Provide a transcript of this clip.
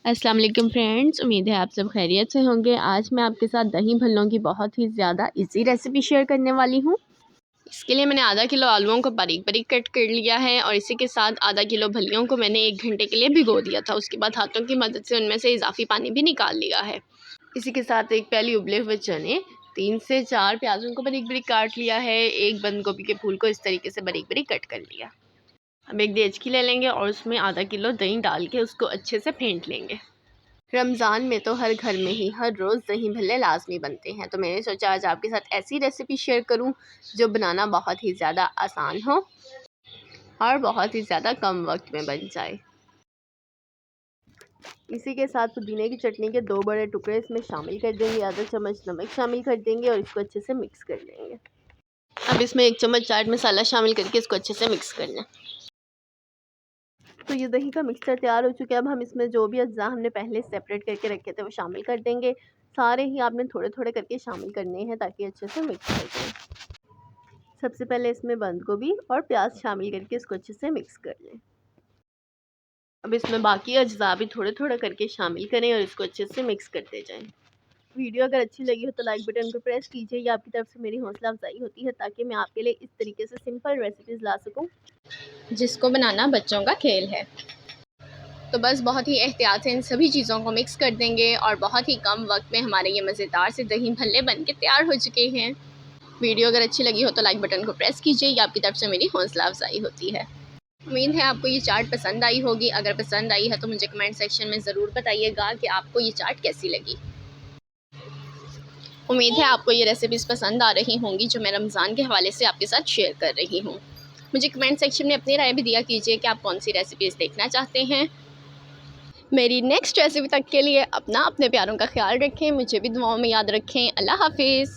अस्सलाम वालेकुम फ्रेंड्स, उम्मीद है आप सब खैरियत से होंगे। आज मैं आपके साथ दही भल्लों की बहुत ही ज़्यादा इजी रेसिपी शेयर करने वाली हूँ। इसके लिए मैंने आधा किलो आलूओं को बारीक बारीक कट कर लिया है और इसी के साथ आधा किलो भल्लियों को मैंने 1 घंटे के लिए भिगो दिया था। उसके बाद हाथों की मदद से उनमें से इजाफी पानी भी निकाल लिया है। इसी के साथ एक प्याली उबले हुए चने, 3 से 4 प्याज़ों को बारीक बारीक काट लिया है, एक बंद गोभी के फूल को इस तरीके से बारीक बारीक कट कर लिया। अब एक देचकी ले लेंगे और उसमें आधा किलो दही डाल के उसको अच्छे से फेंट लेंगे। रमज़ान में तो हर घर में ही हर रोज़ दही भल्ले लाजमी बनते हैं, तो मैंने सोचा आज आपके साथ ऐसी रेसिपी शेयर करूं जो बनाना बहुत ही ज़्यादा आसान हो और बहुत ही ज़्यादा कम वक्त में बन जाए। इसी के साथ पुदीने की चटनी के 2 बड़े टुकड़े इसमें शामिल कर देंगे, आधा चम्मच नमक शामिल कर देंगे और इसको अच्छे से मिक्स कर लेंगे। अब इसमें 1 चम्मच चाट मसाला शामिल करके इसको अच्छे से मिक्स कर लें। तो ये दही का मिक्सचर तैयार हो चुका है। अब हम इसमें जो भी अज्जा हमने पहले सेपरेट करके रखे थे वो शामिल कर देंगे। सारे ही आपने थोड़े थोड़े करके शामिल करने हैं ताकि अच्छे से मिक्स हो जाए। सबसे पहले इसमें बंद गोभी और प्याज शामिल करके इसको अच्छे से मिक्स कर लें। अब इसमें बाकी अज्जा भी थोड़े थोड़े करके शामिल करें और इसको अच्छे से मिक्स करते जाएं। वीडियो अगर अच्छी लगी हो तो लाइक बटन को प्रेस कीजिए, ये आपकी तरफ से मेरी हौसला अफजाई होती है ताकि मैं आपके लिए इस तरीके से सिंपल रेसिपीज़ ला सकूं जिसको बनाना बच्चों का खेल है। तो बस बहुत ही एहतियात से इन सभी चीज़ों को मिक्स कर देंगे और बहुत ही कम वक्त में हमारे ये मज़ेदार से दही भल्ले बन के तैयार हो चुके हैं। वीडियो अगर अच्छी लगी हो तो लाइक बटन को प्रेस कीजिए, ये आपकी तरफ से मेरी हौसला अफजाई होती है। उम्मीद है आपको ये चाट पसंद आई होगी। अगर पसंद आई है तो मुझे कमेंट सेक्शन में ज़रूर बताइएगा कि आपको ये चाट कैसी लगी। उम्मीद है आपको ये रेसिपीज़ पसंद आ रही होंगी जो मैं रमज़ान के हवाले से आपके साथ शेयर कर रही हूँ। मुझे कमेंट सेक्शन में अपनी राय भी दिया कीजिए कि आप कौन सी रेसिपीज़ देखना चाहते हैं। मेरी नेक्स्ट रेसिपी तक के लिए अपने प्यारों का ख्याल रखें, मुझे भी दुआओं में याद रखें। अल्लाह हाफिज़।